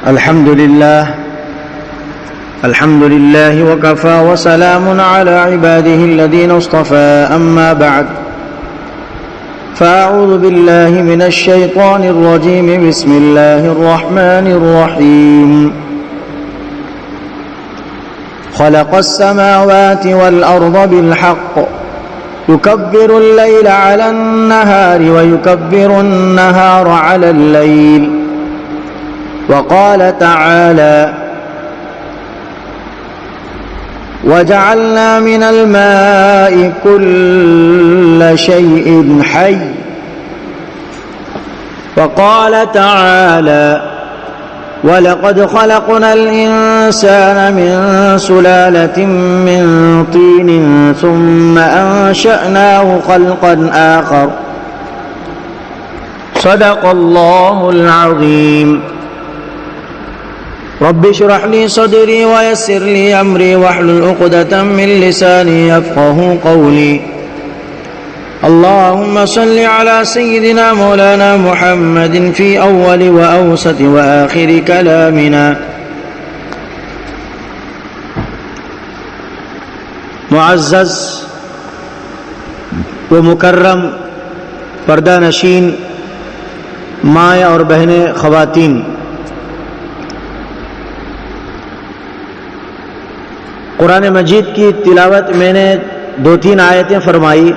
الحمد لله وكفى وسلام على عباده الذين اصطفى أما بعد فأعوذ بالله من الشيطان الرجيم بسم الله الرحمن الرحيم خلق السماوات والأرض بالحق يكبر الليل على النهار ويكبر النهار على الليل وقال تعالى وجعلنا من الماء كل شيء حي وقال تعالى ولقد خلقنا الإنسان من سلالة من طين ثم أنشأناه خلقا آخر صدق الله العظيم رب اشرح لي صدري ويسر لي أمري واحلل عقدة من لساني يفقهوا قولي اللهم صل على سيدنا مولانا محمد في أول وأوسط وآخر كلامنا معزز و مکرم پردہ نشین مائیں اور بہنیں خواتین، قرآن مجید کی تلاوت میں نے 2-3 آیتیں فرمائی۔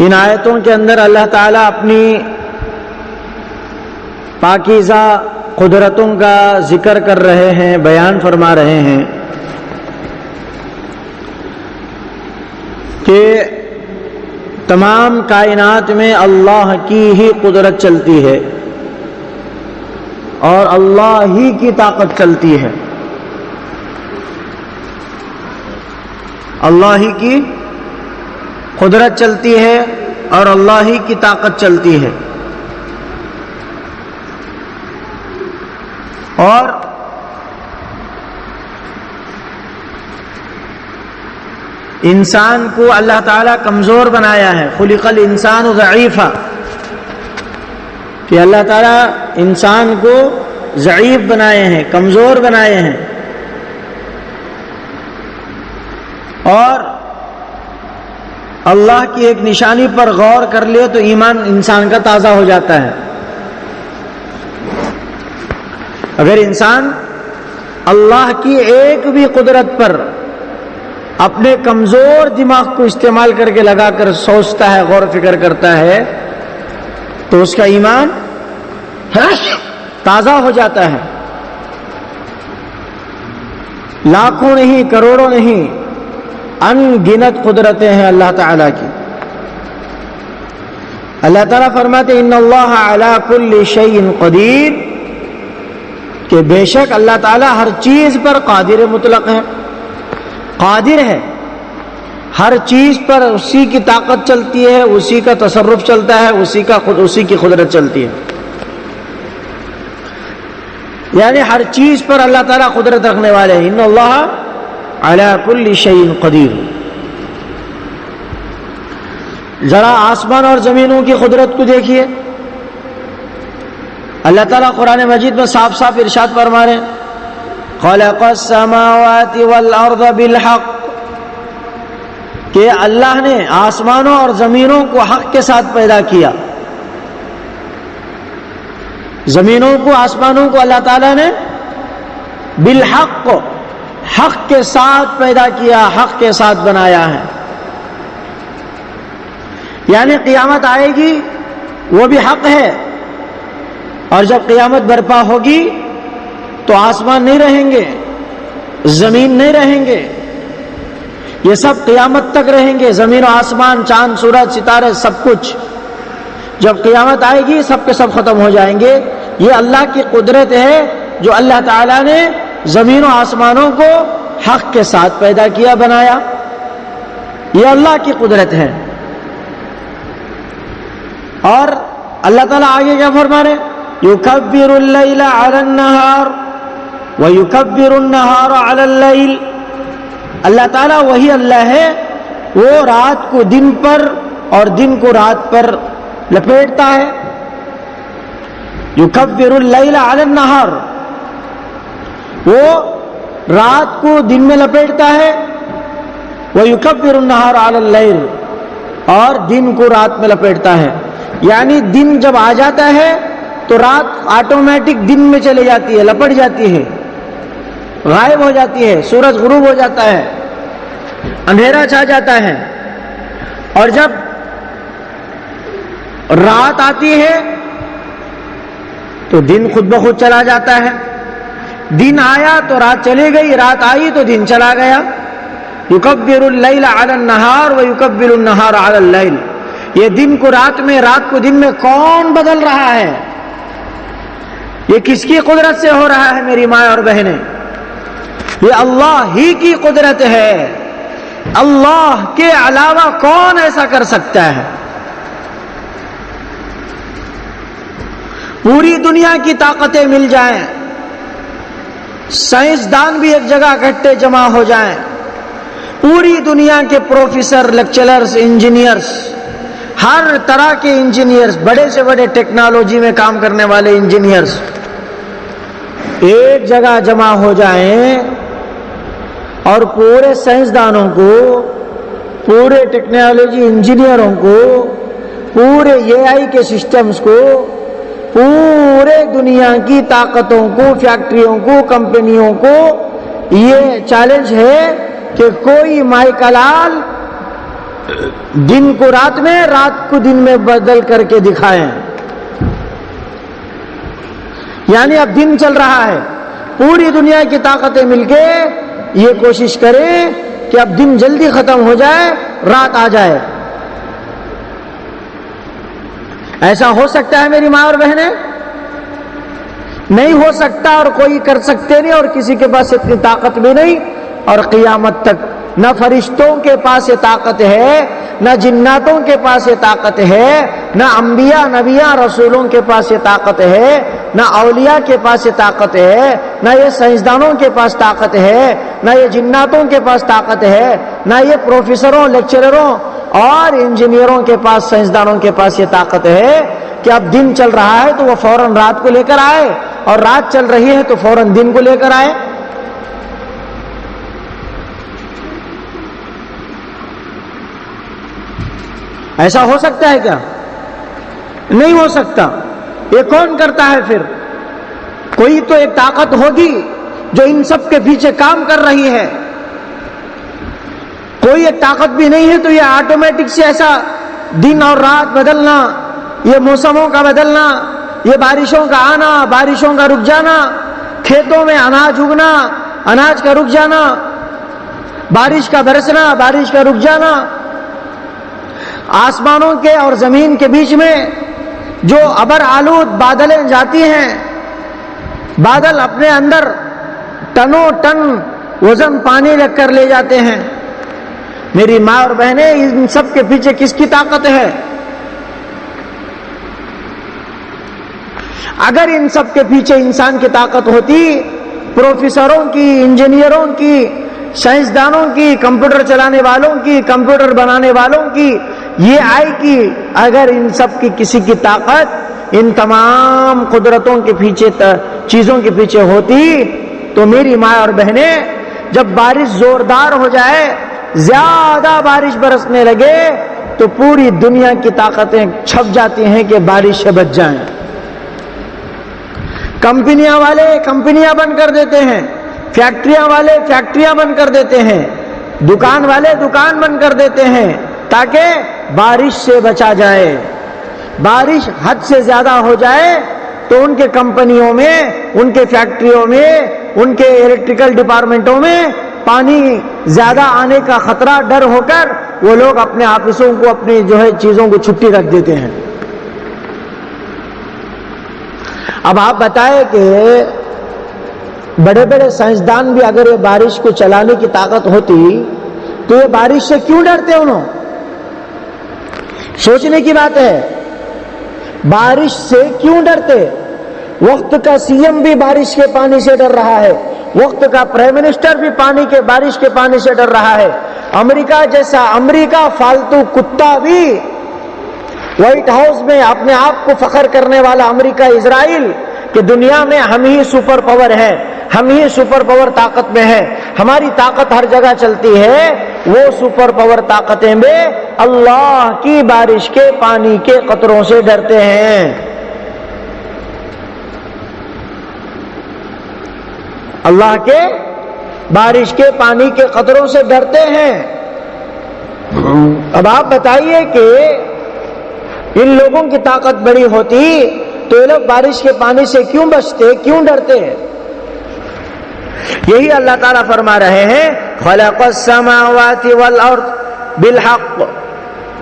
ان آیتوں کے اندر اللہ تعالیٰ اپنی پاکیزہ قدرتوں کا ذکر کر رہے ہیں، بیان فرما رہے ہیں کہ تمام کائنات میں اللہ کی ہی قدرت چلتی ہے اور اللہ ہی کی طاقت چلتی ہے، اللہ ہی کی قدرت چلتی ہے اور اللہ ہی کی طاقت چلتی ہے۔ اور انسان کو اللہ تعالیٰ کمزور بنایا ہے، خلق الانسان ضعیفا، کہ اللہ تعالیٰ انسان کو ضعیف بنائے ہیں، کمزور بنائے ہیں۔ اور اللہ کی ایک نشانی پر غور کر لے تو ایمان انسان کا تازہ ہو جاتا ہے۔ اگر انسان اللہ کی ایک بھی قدرت پر اپنے کمزور دماغ کو استعمال کر کے لگا کر سوچتا ہے، غور و فکر کرتا ہے، تو اس کا ایمان تازہ ہو جاتا ہے۔ لاکھوں نہیں، کروڑوں نہیں، ان گنت قدرتیں ہیں اللہ تعالیٰ کی۔ اللہ تعالیٰ فرماتے ان اللہ علی کل شیء قدیر، کہ بے شک اللہ تعالیٰ ہر چیز پر قادر مطلق ہے، قادر ہے، ہر چیز پر اسی کی طاقت چلتی ہے، اسی کا تصرف چلتا ہے، اسی کی قدرت چلتی ہے، یعنی ہر چیز پر اللہ تعالیٰ قدرت رکھنے والے ہیں۔ ان اللہ علی کل شیء قدیر۔ ذرا آسمان اور زمینوں کی قدرت کو دیکھیے، اللہ تعالیٰ قرآن مجید میں صاف صاف ارشاد فرما رہے ہیں خلق السماوات والارض بالحق، کہ اللہ نے آسمانوں اور زمینوں کو حق کے ساتھ پیدا کیا۔ زمینوں کو، آسمانوں کو اللہ تعالیٰ نے بالحق، حق کے ساتھ پیدا کیا، حق کے ساتھ بنایا ہے۔ یعنی قیامت آئے گی وہ بھی حق ہے، اور جب قیامت برپا ہوگی تو آسمان نہیں رہیں گے، زمین نہیں رہیں گے، یہ سب قیامت تک رہیں گے۔ زمین و آسمان، چاند سورج ستارے سب کچھ جب قیامت آئے گی سب کے سب ختم ہو جائیں گے۔ یہ اللہ کی قدرت ہے جو اللہ تعالیٰ نے زمین و آسمانوں کو حق کے ساتھ پیدا کیا، بنایا، یہ اللہ کی قدرت ہے۔ اور اللہ تعالیٰ آگے کیا فرما رہے یکبر اللیل علی النہار وَيُكَبِّرُ النَّهَارَ عَلَى اللَّيْلِ، اللہ تعالیٰ وہی اللہ ہے، وہ رات کو دن پر اور دن کو رات پر لپیٹتا ہے، یکبر اللیل علی النہار، وہ رات کو دن میں لپیٹتا ہے، ویکبر النہار علی اللیل، اور دن کو رات میں لپیٹتا ہے. یعنی دن جب آ جاتا ہے تو رات آٹومیٹک دن میں چلے جاتی ہے، لپٹ جاتی ہے، غائب ہو جاتی ہے، سورج غروب ہو جاتا ہے، اندھیرا چھا جاتا ہے. اور جب رات آتی ہے تو دن خود بخود چلا جاتا ہے. دن آیا تو رات چلی گئی، رات آئی تو دن چلا گیا. یکبر اللیل علی النہار ویکبر النہار علی اللیل. یہ دن کو رات میں، رات کو دن میں کون بدل رہا ہے؟ یہ کس کی قدرت سے ہو رہا ہے میری ماں اور بہنیں؟ یہ اللہ ہی کی قدرت ہے. اللہ کے علاوہ کون ایسا کر سکتا ہے؟ پوری دنیا کی طاقتیں مل جائیں، سائنسدان بھی ایک جگہ اکٹھے جمع ہو جائیں، پوری دنیا کے پروفیسر، لیکچررز، انجینئرز، ہر طرح کے انجینئرز، بڑے سے بڑے ٹیکنالوجی میں کام کرنے والے انجینئرز ایک جگہ جمع ہو جائیں اور پورے سائنسدانوں کو، پورے ٹیکنالوجی انجینئروں کو، پورے AI کے سسٹمز کو، پورے دنیا کی طاقتوں کو، فیکٹریوں کو، کمپنیوں کو یہ چیلنج ہے کہ کوئی مائیکلال دن کو رات میں، رات کو دن میں بدل کر کے دکھائیں. یعنی اب دن چل رہا ہے، پوری دنیا کی طاقتیں مل کے یہ کوشش کریں کہ اب دن جلدی ختم ہو جائے، رات آ جائے. ایسا ہو سکتا ہے میری ماں اور بہنیں؟ نہیں ہو سکتا، اور کوئی کر سکتے نہیں، اور کسی کے پاس اتنی طاقت بھی نہیں. اور قیامت تک نہ فرشتوں کے پاس یہ طاقت ہے، نہ جناتوں کے پاس یہ طاقت ہے، نہ انبیاء، نبیاں، رسولوں کے پاس یہ طاقت ہے، نہ اولیاء کے پاس یہ طاقت ہے، نہ یہ سائنسدانوں کے پاس طاقت ہے، نہ یہ جناتوں کے پاس طاقت ہے، نہ یہ پروفیسروں، لیکچرروں اور انجینئروں کے پاس، سائنسدانوں کے پاس یہ طاقت ہے کہ اب دن چل رہا ہے تو وہ فوراً رات کو لے کر آئے، اور رات چل رہی ہے تو فوراً دن کو لے کر آئے. ایسا ہو سکتا ہے کیا؟ نہیں ہو سکتا. یہ کون کرتا ہے پھر؟ کوئی تو ایک طاقت ہوگی جو ان سب کے پیچھے کام کر رہی ہے. کوئی ایک طاقت بھی نہیں ہے تو یہ آٹومیٹک سے ایسا دن اور رات بدلنا، یہ موسموں کا بدلنا، یہ بارشوں کا آنا، بارشوں کا رک جانا، کھیتوں میں اناج اگنا، اناج کا رک جانا، بارش کا برسنا، بارش کا رک جانا، آسمانوں کے اور زمین کے بیچ میں جو ابر آلود بادلیں جاتی ہیں، بادل اپنے اندر ٹنوں ٹن وزن پانی رکھ کر لے جاتے ہیں. میری ماں اور بہنیں، ان سب کے پیچھے کس کی طاقت ہے؟ اگر ان سب کے پیچھے انسان کی طاقت ہوتی، پروفیسروں کی، انجینئروں کی، سائنسدانوں کی، کمپیوٹر چلانے والوں کی، کمپیوٹر بنانے والوں کی، یہ آئی کی، اگر ان سب کی کسی کی طاقت ان تمام قدرتوں کے پیچھے، چیزوں کے پیچھے ہوتی، تو میری ماں اور بہنیں، جب بارش زوردار ہو جائے، زیادہ بارش برسنے لگے، تو پوری دنیا کی طاقتیں چھپ جاتی ہیں کہ بارش سے بچ جائیں. کمپنیاں والے کمپنیاں بند کر دیتے ہیں، فیکٹریاں والے فیکٹریاں بند کر دیتے ہیں، دکان والے دکان بند کر دیتے ہیں، تاکہ بارش سے بچا جائے. بارش حد سے زیادہ ہو جائے تو ان کے کمپنیوں میں، ان کے فیکٹریوں میں، ان کے الیکٹریکل ڈپارٹمنٹوں میں پانی زیادہ آنے کا خطرہ، ڈر ہو کر وہ لوگ اپنے آفسوں کو، اپنی چیزوں کو چھٹی رکھ دیتے ہیں. اب آپ بتائیں کہ بڑے بڑے سائنسدان بھی اگر یہ بارش کو چلانے کی طاقت ہوتی تو یہ بارش سے کیوں ڈرتے انہوں؟ سوچنے کی بات ہے. بارش سے کیوں ڈرتے؟ وقت کا CM بھی بارش کے پانی سے ڈر رہا ہے، وقت کا پرائم منسٹر بھی بارش کے پانی سے ڈر رہا ہے، امریکہ جیسا امریکہ فالتو کتا بھی وائٹ ہاؤس میں اپنے آپ کو فخر کرنے والا امریکہ اسرائیل کہ دنیا میں ہم ہی سپر پاور ہے، ہم ہی سپر پاور طاقت میں ہے، ہماری طاقت ہر جگہ چلتی ہے، وہ سپر پاور طاقتیں بھی اللہ کی بارش کے پانی کے قطروں سے ڈرتے ہیں۔ اللہ کے بارش کے پانی کے قطروں سے ڈرتے ہیں۔ اب آپ بتائیے کہ ان لوگوں کی طاقت بڑی ہوتی تو یہ لوگ بارش کے پانی سے کیوں بچتے، کیوں ڈرتے ہیں؟ یہی اللہ تعالیٰ فرما رہے ہیں خلق السماوات والارض بالحق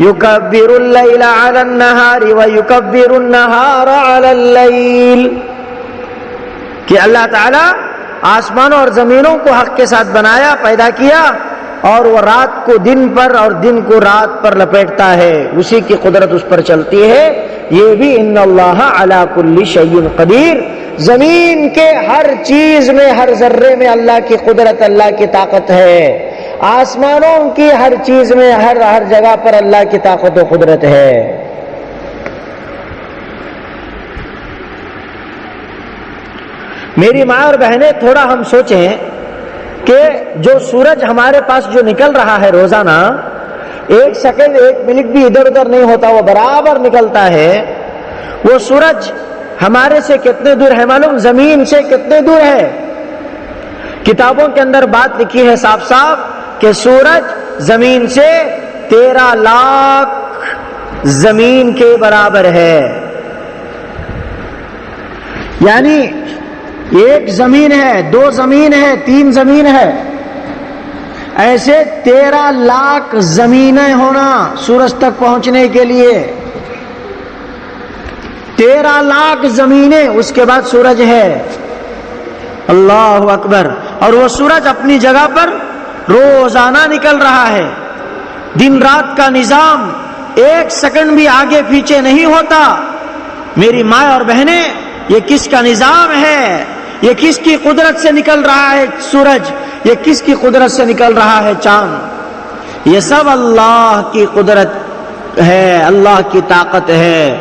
یکبر اللیل علی النہار ویکبر النہار علی اللیل، کہ اللہ تعالیٰ آسمانوں اور زمینوں کو حق کے ساتھ بنایا، پیدا کیا، اور وہ رات کو دن پر اور دن کو رات پر لپیٹتا ہے، اسی کی قدرت اس پر چلتی ہے۔ یہ بھی ان اللہ علی کل شیء قدیر، زمین کے ہر چیز میں، ہر ذرے میں اللہ کی قدرت، اللہ کی طاقت ہے، آسمانوں کی ہر چیز میں، ہر جگہ پر اللہ کی طاقت و قدرت ہے۔ میری ماں اور بہنیں، تھوڑا ہم سوچیں کہ جو سورج ہمارے پاس جو نکل رہا ہے روزانہ، ایک سیکنڈ ایک منٹ بھی ادھر ادھر نہیں ہوتا، وہ برابر نکلتا ہے۔ وہ سورج ہمارے سے کتنے دور ہے معلوم؟ زمین سے کتنے دور ہے؟ کتابوں کے اندر بات لکھی ہے صاف صاف کہ سورج زمین سے 13 لاکھ زمین کے برابر ہے، یعنی ایک زمین ہے، 2 زمین ہے، 3 زمین ہے، ایسے 13 لاکھ زمینیں ہونا سورج تک پہنچنے کے لیے، 13 لاکھ زمینیں، اس کے بعد سورج ہے۔ اللہ اکبر۔ اور وہ سورج اپنی جگہ پر روزانہ نکل رہا ہے، دن رات کا نظام ایک سیکنڈ بھی آگے پیچھے نہیں ہوتا۔ میری ماں اور بہنیں، یہ کس کا نظام ہے؟ یہ کس کی قدرت سے نکل رہا ہے سورج؟ یہ کس کی قدرت سے نکل رہا ہے چاند؟ یہ سب اللہ کی قدرت ہے، اللہ کی طاقت ہے۔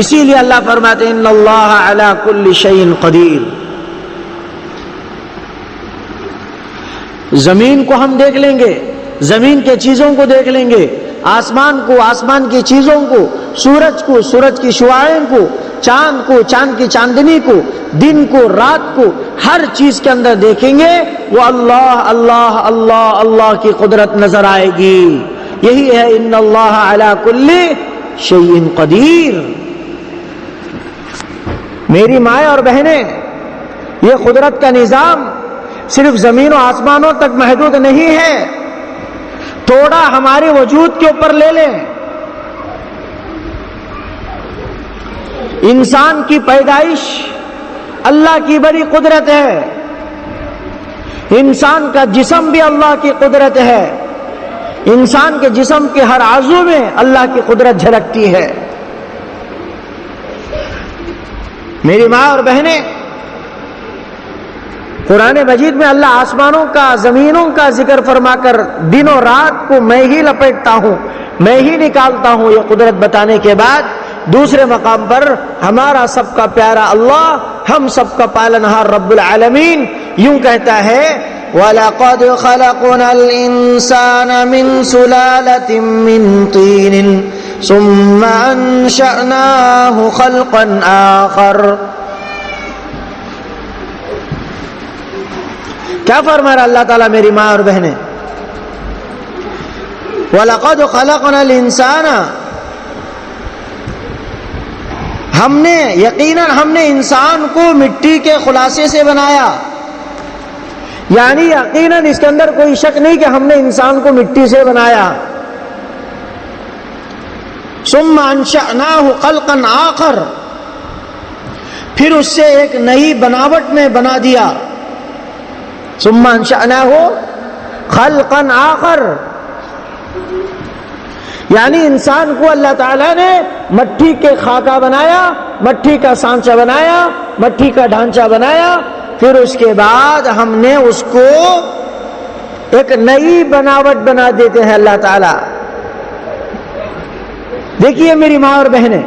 اسی لیے اللہ فرماتے ہیں ان اللہ علی کل شیء قدیر۔ زمین کو ہم دیکھ لیں گے، زمین کے چیزوں کو دیکھ لیں گے، آسمان کو، آسمان کی چیزوں کو، سورج کو، سورج کی شعاعیں کو، چاند کو، چاند کی چاندنی کو، دن کو، رات کو، ہر چیز کے اندر دیکھیں گے وہ اللہ اللہ اللہ اللہ کی قدرت نظر آئے گی۔ یہی ہے ان اللہ علی کل شیء قدیر۔ میری مائیں اور بہنیں، یہ قدرت کا نظام صرف زمین و آسمانوں تک محدود نہیں ہے، تھوڑا ہمارے وجود کے اوپر لے لیں۔ انسان کی پیدائش اللہ کی بڑی قدرت ہے، انسان کا جسم بھی اللہ کی قدرت ہے، انسان کے جسم کے ہر عضو میں اللہ کی قدرت جھلکتی ہے۔ میری ماں اور بہنیں، قرآن مجید میں اللہ آسمانوں کا، زمینوں کا ذکر فرما کر دن و رات کو میں ہی لپیٹتا ہوں، میں ہی نکالتا ہوں، یہ قدرت بتانے کے بعد دوسرے مقام پر ہمارا سب کا پیارا اللہ، ہم سب کا پالنہار رب العالمین یوں کہتا ہے وَلَقَدْ خَلَقْنَا الْإِنسَانَ مِنْ سُلَالَةٍ مِّن طِينٍ ثُمَّ أَنشَأْنَاهُ خَلْقًا آخَرَ۔ کیا فرما رہا اللہ تعالیٰ میری ماں اور بہنیں؟ وَلَقَدْ خَلَقْنَا الْإِنسَانَ، یقیناً ہم نے انسان کو مٹی کے خلاصے سے بنایا، یعنی یقیناً اس کے اندر کوئی شک نہیں کہ ہم نے انسان کو مٹی سے بنایا۔ ثم انشأناه خلقا آخر، پھر اس سے ایک نئی بناوٹ میں بنا دیا۔ ثم انشأناه خلقا آخر، یعنی انسان کو اللہ تعالیٰ نے مٹی کے خاکہ بنایا، مٹی کا سانچہ بنایا، مٹی کا ڈھانچہ بنایا، پھر اس کے بعد ہم نے اس کو ایک نئی بناوٹ بنا دیتے ہیں اللہ تعالیٰ۔ دیکھیے میری ماں اور بہنیں،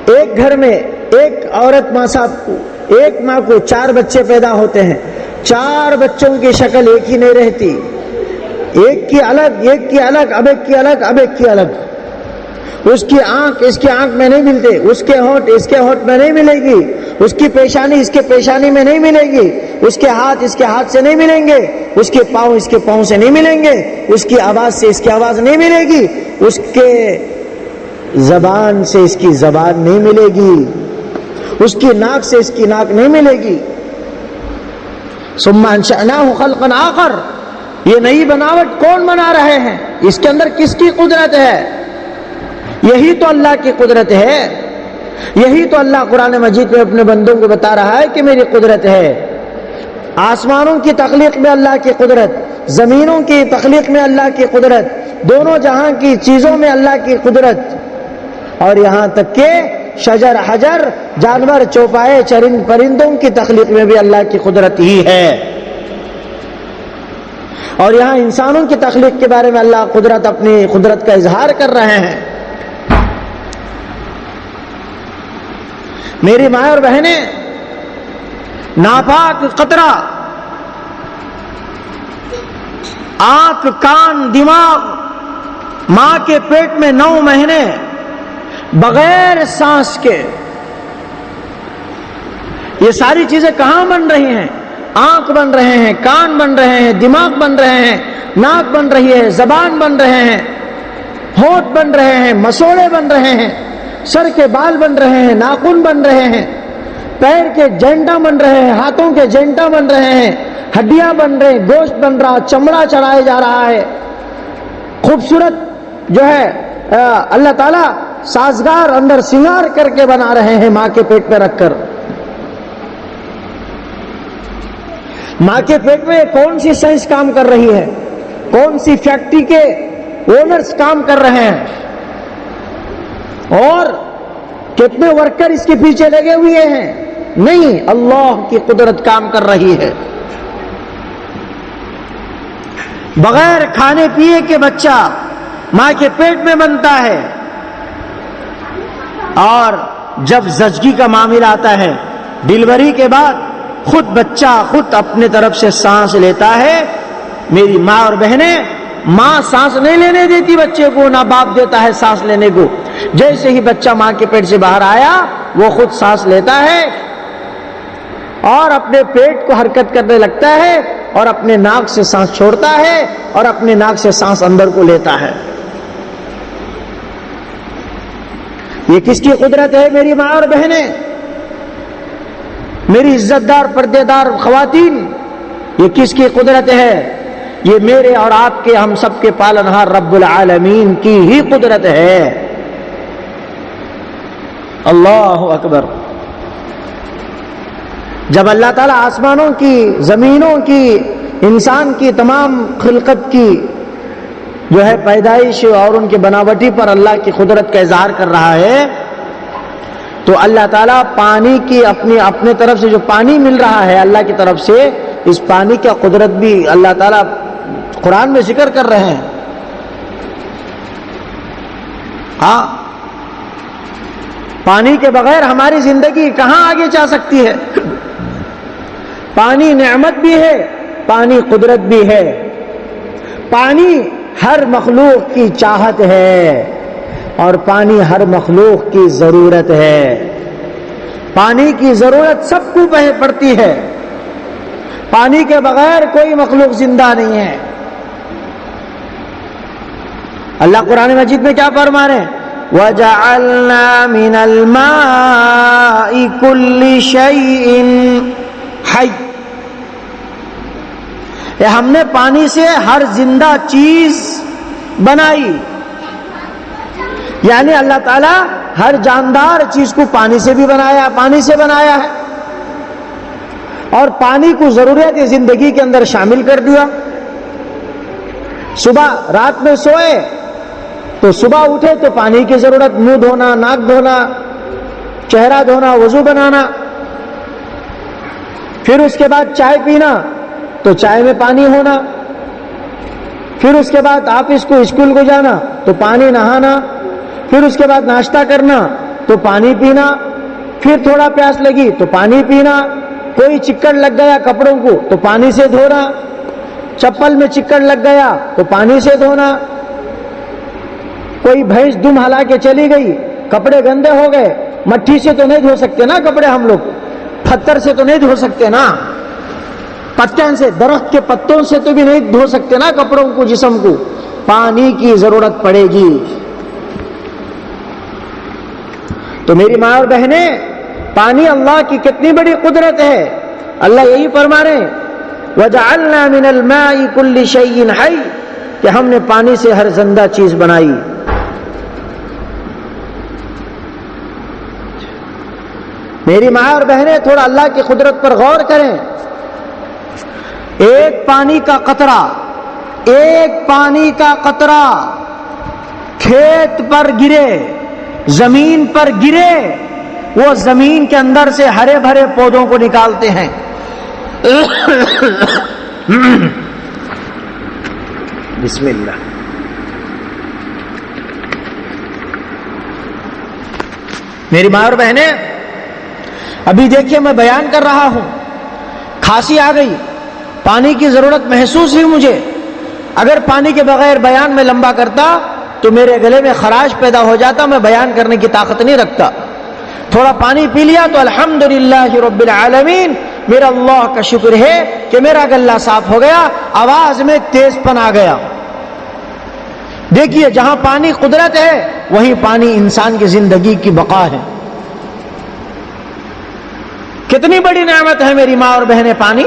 ایک گھر میں ایک عورت ماں صاحب، ایک ماں کو 4 بچے پیدا ہوتے ہیں، 4 بچوں کی شکل ایک ہی نہیں رہتی، ایک کی الگ، ایک کی الگ، اب ایک کی الگ، اب ایک کی الگ۔ اس کی آنکھ اس کی آنکھ میں نہیں ملتے، اس کے ہونٹ اس کے ہونٹ میں نہیں ملے گی، اس کی پیشانی اس کے پیشانی میں نہیں ملے گی، اس کے ہاتھ اس کے ہاتھ سے نہیں ملیں گے، اس کے پاؤں اس کے پاؤں سے نہیں ملیں گے، اس کی آواز سے اس کی آواز نہیں ملے گی، اس کے زبان سے اس کی زبان نہیں ملے گی، اس کی ناک سے اس کی ناک نہیں ملے گی۔ ثم انشأناه خلقا آخر، یہ نئی بناوٹ کون بنا رہے ہیں؟ اس کے اندر کس کی قدرت ہے؟ یہی تو اللہ کی قدرت ہے، یہی تو اللہ قرآن مجید میں اپنے بندوں کو بتا رہا ہے کہ میری قدرت ہے۔ آسمانوں کی تخلیق میں اللہ کی قدرت، زمینوں کی تخلیق میں اللہ کی قدرت، دونوں جہاں کی چیزوں میں اللہ کی قدرت، اور یہاں تک کہ شجر حجر، جانور چوپائے چرند پرندوں کی تخلیق میں بھی اللہ کی قدرت ہی ہے۔ اور یہاں انسانوں کی تخلیق کے بارے میں اللہ قدرت، اپنی قدرت کا اظہار کر رہے ہیں۔ میری ماں اور بہنیں، ناپاک قطرہ آنکھ کان دماغ ماں کے پیٹ میں 9 مہینے بغیر سانس کے، یہ ساری چیزیں کہاں بن رہی ہیں؟ آنکھ بن رہے ہیں، کان بن رہے ہیں، دماغ بن رہے ہیں، ناک بن رہی ہے، زبان بن رہے ہیں، ہونٹ بن رہے ہیں، مسوڑے بن رہے ہیں، سر کے بال بن رہے ہیں، ناخن بن رہے ہیں، پیر کے جینٹا بن رہے ہیں، ہاتھوں کے جینٹا بن رہے ہیں، ہڈیاں بن رہے ہیں، گوشت بن رہا، چمڑا چڑھایا جا رہا ہے۔ خوبصورت جو ہے اللہ تعالیٰ سازگار اندر سنگار کر کے بنا رہے ہیں ماں کے پیٹ میں رکھ کر۔ ماں کے پیٹ میں کون سی سائنس کام کر رہی ہے؟ کون سی فیکٹری کے اونرز کام کر رہے ہیں؟ اور کتنے ورکر اس کے پیچھے لگے ہوئے ہیں؟ نہیں، اللہ کی قدرت کام کر رہی ہے۔ بغیر کھانے پیے کے بچہ ماں کے پیٹ میں بنتا ہے، اور جب زچگی کا معاملہ آتا ہے، ڈیلیوری کے بعد خود بچہ خود اپنے طرف سے سانس لیتا ہے۔ میری ماں اور بہنیں، ماں سانس نہیں لینے دیتی بچے کو، نہ باپ دیتا ہے سانس لینے کو۔ جیسے ہی بچہ ماں کے پیٹ سے باہر آیا، وہ خود سانس لیتا ہے اور اپنے پیٹ کو حرکت کرنے لگتا ہے، اور اپنے ناک سے سانس چھوڑتا ہے، اور اپنے ناک سے سانس اندر کو لیتا ہے۔ یہ کس کی قدرت ہے میری ماں اور بہنیں؟ میری عزت دار پردے دار خواتین، یہ کس کی قدرت ہے؟ یہ میرے اور آپ کے، ہم سب کے پالنہار رب العالمین کی ہی قدرت ہے۔ اللہ اکبر۔ جب اللہ تعالیٰ آسمانوں کی، زمینوں کی، انسان کی تمام خلقت کی جو ہے پیدائش اور ان کی بناوٹی پر اللہ کی قدرت کا اظہار کر رہا ہے، تو اللہ تعالیٰ پانی کی اپنے طرف سے جو پانی مل رہا ہے اللہ کی طرف سے، اس پانی کا قدرت بھی اللہ تعالیٰ قرآن میں ذکر کر رہے ہیں۔ ہاں، پانی کے بغیر ہماری زندگی کہاں آگے جا سکتی ہے؟ پانی نعمت بھی ہے، پانی قدرت بھی ہے۔ پانی ہر مخلوق کی چاہت ہے، اور پانی ہر مخلوق کی ضرورت ہے۔ پانی کی ضرورت سب کو پڑتی ہے، پانی کے بغیر کوئی مخلوق زندہ نہیں ہے۔ اللہ قرآن مجید میں کیا فرما رہے ہیں؟ وَجَعَلْنَا مِنَ الْمَاءِ كُلِّ شَيْءٍ حَيٍّ، ہم نے پانی سے ہر زندہ چیز بنائی، یعنی اللہ تعالیٰ ہر جاندار چیز کو پانی سے بھی بنایا، پانی سے بنایا ہے، اور پانی کو ضروریات زندگی کے اندر شامل کر دیا۔ صبح رات میں سوئے تو صبح اٹھے تو پانی کی ضرورت، منہ دھونا، ناک دھونا، چہرہ دھونا، وضو بنانا، پھر اس کے بعد چائے پینا تو چائے میں پانی ہونا، پھر اس کے بعد آفس کو، اسکول کو جانا تو پانی، نہانا، پھر اس کے بعد ناشتہ کرنا تو پانی پینا، پھر تھوڑا پیاس لگی تو پانی پینا، کوئی چکر لگ گیا کپڑوں کو تو پانی سے دھونا، چپل میں چکر لگ گیا تو پانی سے دھونا، کوئی بھینس دم ہلا کے چلی گئی، کپڑے گندے ہو گئے، مٹی سے تو نہیں دھو سکتے نا کپڑے، ہم لوگ پتھر سے تو نہیں دھو سکتے نا، پتوں سے، درخت کے پتوں سے تو بھی نہیں دھو سکتے نا کپڑوں کو، جسم کو، پانی کی ضرورت پڑے گی۔ تو میری ماں اور بہنیں، پانی اللہ کی کتنی بڑی قدرت ہے۔ اللہ یہی فرما رہے ہیں وَجَعَلْنَا مِنَ الْمَاءِ كُلِّ شَيْءٍ حَيٍّ، کہ ہم نے پانی سے ہر زندہ چیز بنائی۔ میری ماں اور بہنیں تھوڑا اللہ کی قدرت پر غور کریں۔ ایک پانی کا قطرہ، ایک پانی کا قطرہ کھیت پر گرے، زمین پر گرے، وہ زمین کے اندر سے ہرے بھرے پودوں کو نکالتے ہیں۔ بسم اللہ۔ میری ماں اور بہنیں، ابھی دیکھیے میں بیان کر رہا ہوں، کھانسی آ گئی، پانی کی ضرورت محسوس ہوئی مجھے، اگر پانی کے بغیر بیان میں لمبا کرتا تو میرے گلے میں خراش پیدا ہو جاتا، میں بیان کرنے کی طاقت نہیں رکھتا۔ تھوڑا پانی پی لیا تو الحمدللہ رب العالمین، میرا اللہ کا شکر ہے کہ میرا گلہ صاف ہو گیا، آواز میں تیز پن آ گیا۔ دیکھیے جہاں پانی قدرت ہے وہیں پانی انسان کی زندگی کی بقا ہے۔ کتنی بڑی نعمت ہے میری ماں اور بہنیں پانی۔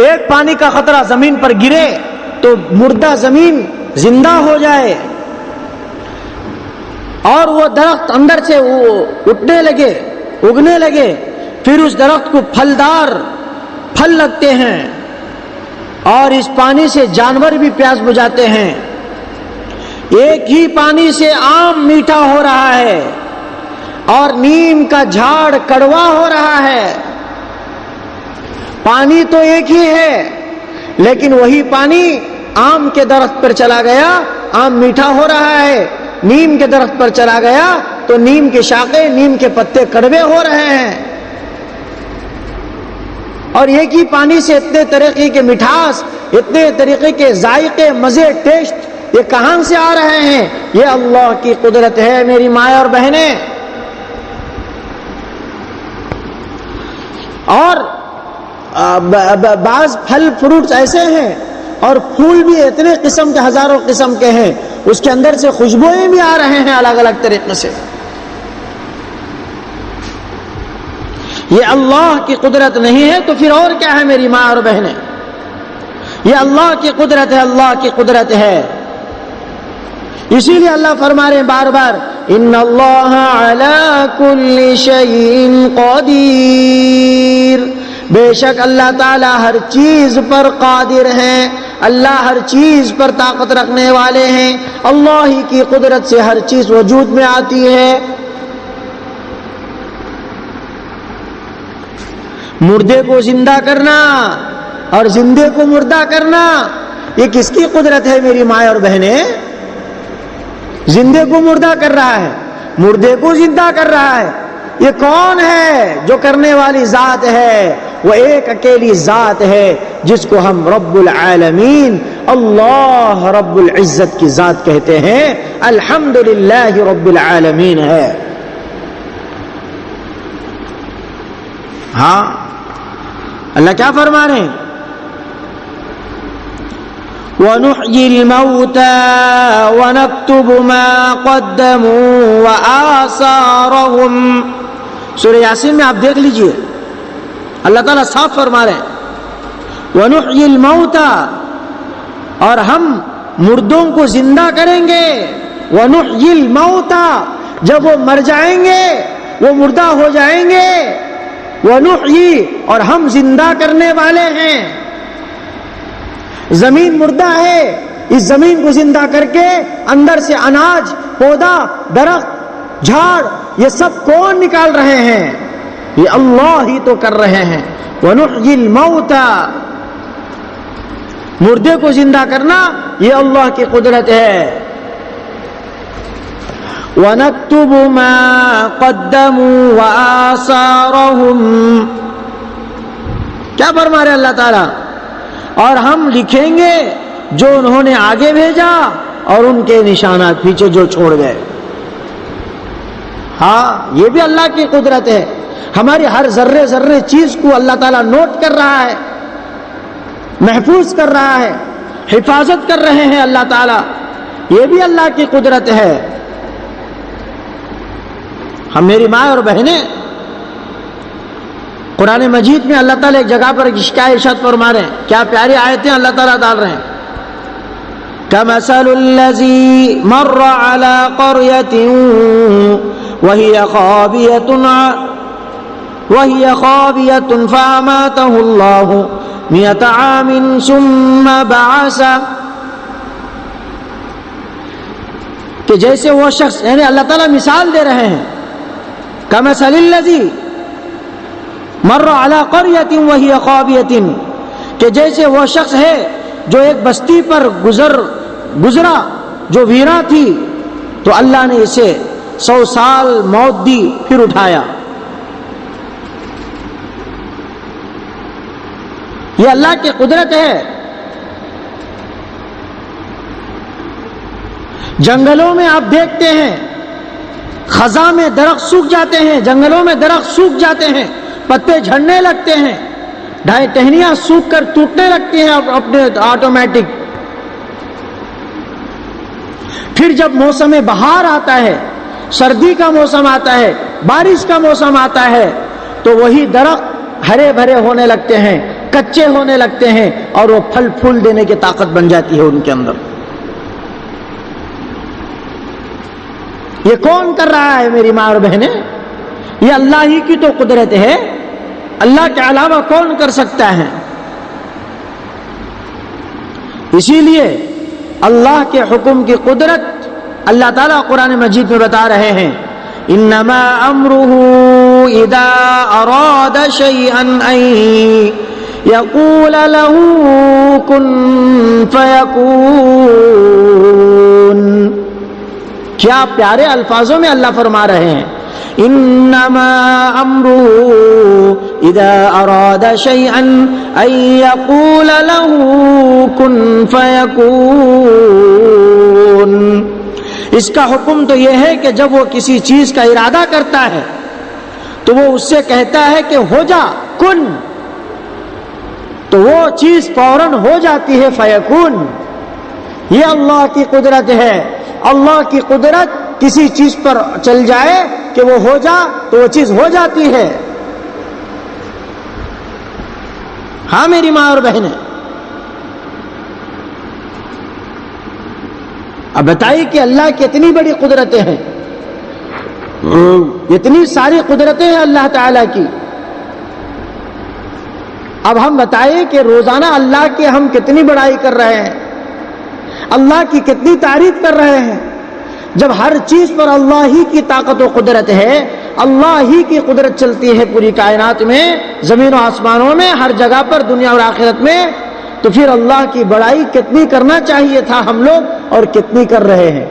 ایک پانی کا قطرہ زمین پر گرے تو مردہ زمین زندہ ہو جائے، اور وہ درخت اندر سے وہ اٹھنے لگے، اگنے لگے، پھر اس درخت کو پھلدار پھل لگتے ہیں، اور اس پانی سے جانور بھی پیاس بجھاتے ہیں۔ ایک ہی پانی سے آم میٹھا ہو رہا ہے اور نیم کا جھاڑ کڑوا ہو رہا ہے۔ پانی تو ایک ہی ہے، لیکن وہی پانی آم کے درخت پر چلا گیا، آم میٹھا ہو رہا ہے، نیم کے درخت پر چلا گیا تو نیم کے شاخیں، نیم کے پتے کڑوے ہو رہے ہیں۔ اور ایک ہی پانی سے اتنے طریقے کے مٹھاس، اتنے طریقے کے ذائقے، مزے، ٹیسٹ، یہ کہاں سے آ رہے ہیں؟ یہ اللہ کی قدرت ہے میری ماں اور بہنیں۔ اور بعض پھل فروٹس ایسے ہیں اور پھول بھی اتنے قسم کے، ہزاروں قسم کے ہیں، اس کے اندر سے خوشبوئیں بھی آ رہے ہیں الگ الگ طریقے سے۔ یہ اللہ کی قدرت نہیں ہے تو پھر اور کیا ہے میری ماں اور بہنیں؟ یہ اللہ کی قدرت ہے، اللہ کی قدرت ہے۔ اسی لیے اللہ فرما رہے ہیں بار بار ان اللہ علی کل شیء قدیر، بے شک اللہ تعالی ہر چیز پر قادر ہیں، اللہ ہر چیز پر طاقت رکھنے والے ہیں، اللہ ہی کی قدرت سے ہر چیز وجود میں آتی ہے۔ مردے کو زندہ کرنا اور زندے کو مردہ کرنا، یہ کس کی قدرت ہے میری ماں اور بہنیں؟ زندے کو مردہ کر رہا ہے، مردے کو زندہ کر رہا ہے، یہ کون ہے؟ جو کرنے والی ذات ہے، وہ ایک اکیلی ذات ہے جس کو ہم رب العالمین، اللہ رب العزت کی ذات کہتے ہیں، الحمدللہ رب العالمین ہے۔ ہاں اللہ کیا فرما رہے ہیں؟ وَنُحْيِي الْمَوْتَى وَنَكْتُبُ مَا قَدَّمُوا وَآثَارَهُمْ، سورہ یاسین میں آپ دیکھ لیجئے اللہ تعالیٰ صاف فرما رہے ہیں وَنُحْيِي الْمَوْتَى، اور ہم مردوں کو زندہ کریں گے، وَنُحْيِي الْمَوْتَى، جب وہ مر جائیں گے، وہ مردہ ہو جائیں گے، وَنُحْيِي، اور ہم زندہ کرنے والے ہیں۔ زمین مردہ ہے، اس زمین کو زندہ کر کے اندر سے اناج، پودا، درخت، جھاڑ، یہ سب کون نکال رہے ہیں؟ یہ اللہ ہی تو کر رہے ہیں۔ وَنُحْيِي الْمَوْتَى، مردے کو زندہ کرنا یہ اللہ کی قدرت ہے۔ وَنَكْتُبُ مَا قَدَّمُوا وَآثَارَهُمْ. کیا فرما رہے اللہ تعالیٰ؟ اور ہم لکھیں گے جو انہوں نے آگے بھیجا اور ان کے نشانات پیچھے جو چھوڑ گئے. ہاں، یہ بھی اللہ کی قدرت ہے. ہماری ہر ذرے ذرے چیز کو اللہ تعالیٰ نوٹ کر رہا ہے، محفوظ کر رہا ہے، حفاظت کر رہے ہیں اللہ تعالیٰ. یہ بھی اللہ کی قدرت ہے. ہم میری ماں اور بہنیں، قرآن مجید میں اللہ تعالیٰ ایک جگہ پر کیا ارشاد فرما رہے ہیں؟ کیا پیاری آیتیں اللہ تعالیٰ ڈال رہے ہیں. كَمَثَلُ الَّذِي مَرَّ عَلَى قَرْيَةٍ وَهِيَ خَاوِيَةٌ فَأَمَاتَهُ اللَّهُ 100 عَامٍ ثُمَّ بَعَثَهُ. کہ جیسے وہ شخص، یعنی اللہ تعالیٰ مثال دے رہے ہیں، كَمَثَلِ الَّذِي مَرَّ عَلَى قَرْيَةٍ وَهِيَ خَاوِيَةٌ، کہ جیسے وہ شخص ہے جو ایک بستی پر گزرا جو ویراں تھی، تو اللہ نے اسے 100 سال موت دی پھر اٹھایا. یہ اللہ کی قدرت ہے. جنگلوں میں آپ دیکھتے ہیں خزاں میں درخت سوکھ جاتے ہیں، جنگلوں میں درخت سوکھ جاتے ہیں، پتے جھڑنے لگتے ہیں، ٹہنیاں سوکھ کر ٹوٹنے لگتی ہیں اپنے آٹومیٹک. پھر جب موسم بہار آتا ہے، سردی کا موسم آتا ہے، بارش کا موسم آتا ہے، تو وہی درخت ہرے بھرے ہونے لگتے ہیں، کچے ہونے لگتے ہیں، اور وہ پھل پھول دینے کی طاقت بن جاتی ہے ان کے اندر. یہ کون کر رہا ہے میری ماں اور بہنیں؟ یہ اللہ ہی کی تو قدرت ہے. اللہ کے علاوہ کون کر سکتا ہے؟ اسی لیے اللہ کے حکم کی قدرت اللہ تعالیٰ قرآن مجید میں بتا رہے ہیں. انما امرہ اذا اراد شیئا ان یقول له کن فیکون. کیا پیارے الفاظوں میں اللہ فرما رہے ہیں. انما امرہ اذا اراد شیئا ان یقول له کن فیکون. اس کا حکم تو یہ ہے کہ جب وہ کسی چیز کا ارادہ کرتا ہے تو وہ اس سے کہتا ہے کہ ہو جا، کن، تو وہ چیز فوراً ہو جاتی ہے، فیکون. یہ اللہ کی قدرت ہے. اللہ کی قدرت کسی چیز پر چل جائے کہ وہ ہو جا تو وہ چیز ہو جاتی ہے. ہاں میری ماں اور بہنیں، اب بتائیے کہ اللہ کی اتنی بڑی قدرتیں ہیں، اتنی ساری قدرتیں ہیں اللہ تعالیٰ کی. اب ہم بتائیے کہ روزانہ اللہ کی ہم کتنی بڑائی کر رہے ہیں، اللہ کی کتنی تعریف کر رہے ہیں، جب ہر چیز پر اللہ ہی کی طاقت و قدرت ہے. اللہ ہی کی قدرت چلتی ہے پوری کائنات میں، زمین و آسمانوں میں، ہر جگہ پر، دنیا اور آخرت میں. تو پھر اللہ کی بڑائی کتنی کرنا چاہیے تھا ہم لوگ، اور کتنی کر رہے ہیں.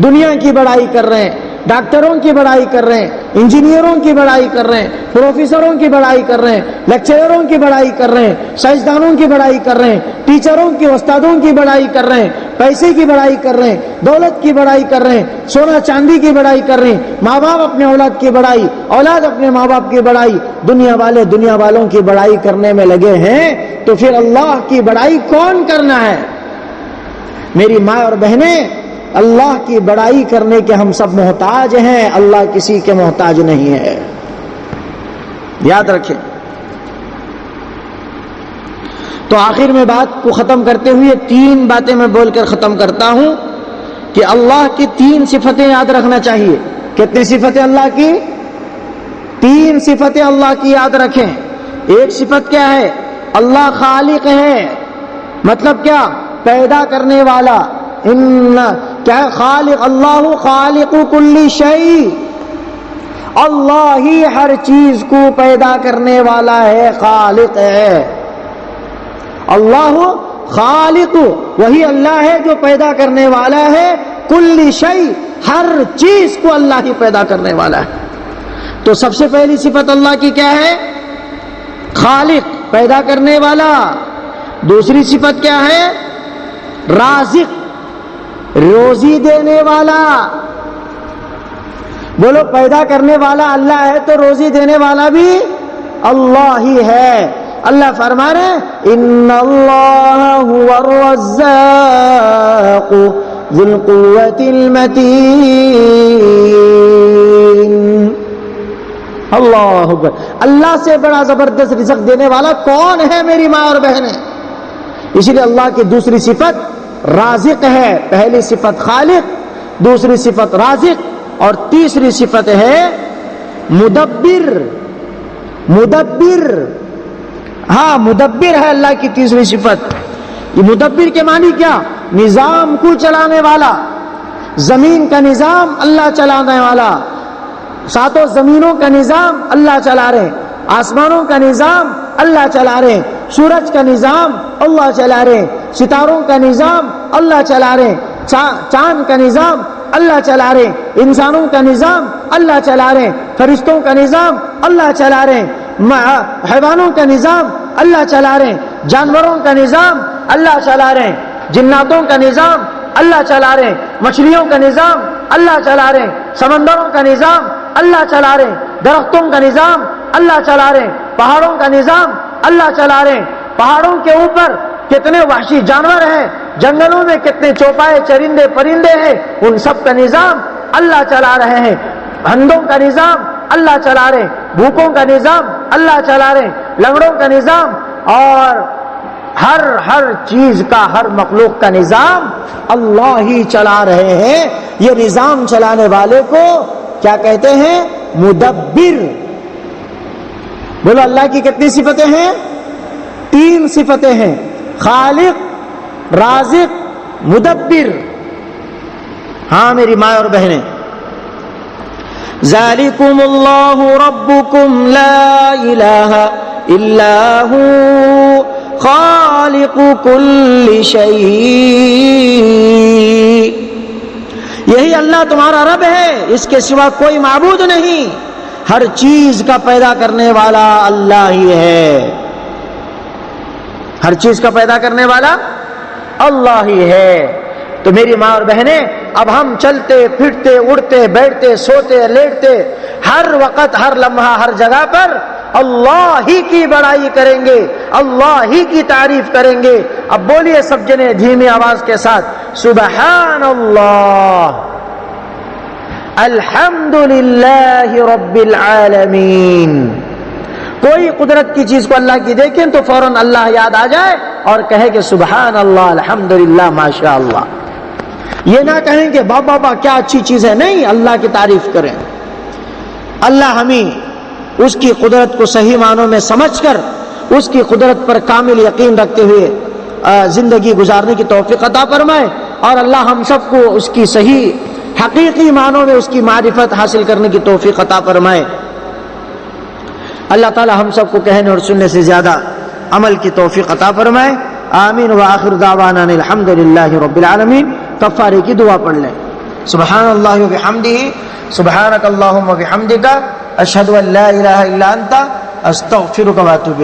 دنیا کی بڑائی کر رہے ہیں، ڈاکٹروں کی بڑائی کر رہے ہیں، انجینئروں کی بڑائی کر رہے ہیں، پروفیسروں کی بڑائی کر رہے ہیں، لیکچرروں کی بڑائی کر رہے ہیں، سائنسدانوں کی بڑائی کر رہے ہیں، ٹیچروں کی، استادوں کی بڑائی کر رہے ہیں، پیسے کی بڑائی کر رہے ہیں، دولت کی بڑائی کر رہے ہیں، سونا چاندی کی بڑائی کر رہے ہیں، ماں باپ اپنے اولاد کی بڑائی، اولاد اپنے ماں باپ کی بڑائی، دنیا والے دنیا والوں کی بڑائی کرنے میں لگے ہیں. تو پھر اللہ کی بڑائی کون کرنا ہے؟ میری ماں اور بہنیں، اللہ کی بڑائی کرنے کے ہم سب محتاج ہیں، اللہ کسی کے محتاج نہیں ہے. یاد رکھیں. تو آخر میں بات کو ختم کرتے ہوئے 3 باتیں میں بول کر ختم کرتا ہوں کہ اللہ کی 3 صفتیں یاد رکھنا چاہیے. کتنی صفتیں اللہ کی؟ 3 صفتیں اللہ کی یاد رکھیں. ایک صفت کیا ہے؟ اللہ خالق ہے. مطلب کیا؟ پیدا کرنے والا. کیا ہے خالق؟ اللہ خالق کل شیء. اللہ ہی ہر چیز کو پیدا کرنے والا ہے، خالق ہے. اللہ خالق، وہی اللہ ہے جو پیدا کرنے والا ہے، کل شیء، ہر چیز کو اللہ ہی پیدا کرنے والا ہے۔ تو سب سے پہلی صفت اللہ کی کیا ہے؟ خالق، پیدا کرنے والا۔ دوسری صفت کیا ہے؟ رازق، روزی دینے والا۔ بولو پیدا کرنے والا اللہ ہے تو روزی دینے والا بھی اللہ ہی ہے۔ اللہ فرما رہے ہیں ان اللہ هو الرزاق ذو القوة المتین۔ اللہ اکبر، اللہ سے بڑا زبردست رزق دینے والا کون ہے میری ماں اور بہنیں؟ اسی لیے اللہ کی دوسری صفت رازق ہے، پہلی صفت خالق، دوسری صفت رازق، اور تیسری صفت ہے مدبر۔ مدبر، ہاں مدبر ہے اللہ کی تیسری صفت۔ یہ مدبر کے معنی کیا؟ نظام کو چلانے والا۔ زمین کا نظام اللہ چلانے والا، ساتوں زمینوں کا نظام اللہ چلا رہے، آسمانوں کا نظام اللہ چلا رہے، سورج کا نظام اللہ چلا رہے، ستاروں کا نظام اللہ چلا رہے، چاند کا نظام اللہ چلا رہے، انسانوں کا نظام اللہ چلا رہے، فرشتوں کا نظام اللہ چلا رہے، حیوانوں کا نظام اللہ چلا رہے، جانوروں کا نظام اللہ چلا رہے، جناتوں کا نظام اللہ چلا رہے، مچھلیوں کا نظام اللہ چلا رہے، سمندروں کا نظام اللہ چلا رہے، درختوں کا نظام اللہ چلا رہے، پہاڑوں کا نظام اللہ چلا رہے۔ پہاڑوں کے اوپر کتنے وحشی جانور ہیں، جنگلوں میں کتنے چوپائے چرندے پرندے ہیں، ان سب کا نظام اللہ چلا رہے ہیں۔ بھندوں کا نظام اللہ چلا رہے، بھوکوں کا نظام اللہ چلا رہے، لنگڑوں کا نظام، اور ہر چیز کا، ہر مخلوق کا نظام اللہ ہی چلا رہے ہیں۔ یہ نظام چلانے والے کو کیا کہتے ہیں؟ مدبر۔ بولو اللہ کی کتنی صفتیں ہیں؟ 3 صفتیں ہیں، خالق، رازق، مدبر۔ ہاں میری ماں اور بہنیں، ذالکم اللہ ربکم لا الہ الا ہو خالق کل شیء۔ یہی اللہ تمہارا رب ہے، اس کے سوا کوئی معبود نہیں، ہر چیز کا پیدا کرنے والا اللہ ہی ہے۔ ہر چیز کا پیدا کرنے والا اللہ ہی ہے۔ تو میری ماں اور بہنیں، اب ہم چلتے پھرتے اڑتے بیٹھتے سوتے لیٹتے ہر وقت ہر لمحہ ہر جگہ پر اللہ ہی کی بڑائی کریں گے، اللہ ہی کی تعریف کریں گے۔ اب بولیے سب جنے دھیمی آواز کے ساتھ، سبحان اللہ، الحمدللہ رب العالمین۔ کوئی قدرت کی چیز کو اللہ کی دیکھیں تو فوراً اللہ یاد آ جائے اور کہے کہ سبحان اللہ، الحمدللہ، ماشاء اللہ۔ یہ نہ کہیں کہ بابا کیا اچھی چیز ہے، نہیں، اللہ کی تعریف کریں۔ اللہ ہمیں اس کی قدرت کو صحیح معنوں میں سمجھ کر اس کی قدرت پر کامل یقین رکھتے ہوئے زندگی گزارنے کی توفیق عطا فرمائے، اور اللہ ہم سب کو اس کی صحیح حقیقی معنوں میں اس کی معرفت حاصل کرنے کی توفیق عطا فرمائے۔ اللہ تعالی ہم سب کو کہنے اور سننے سے زیادہ عمل کی توفیق عطا فرمائے۔ آمین۔ وآخر دعوانا الحمدللہ رب العالمین۔ کفارے کی دعا پڑھ لیں۔ سبحان اللہ وبحمدہ، سبحانک اللہم وبحمدک، اشہد ان لا الہ الا انت، استغفرک واتوب الیک۔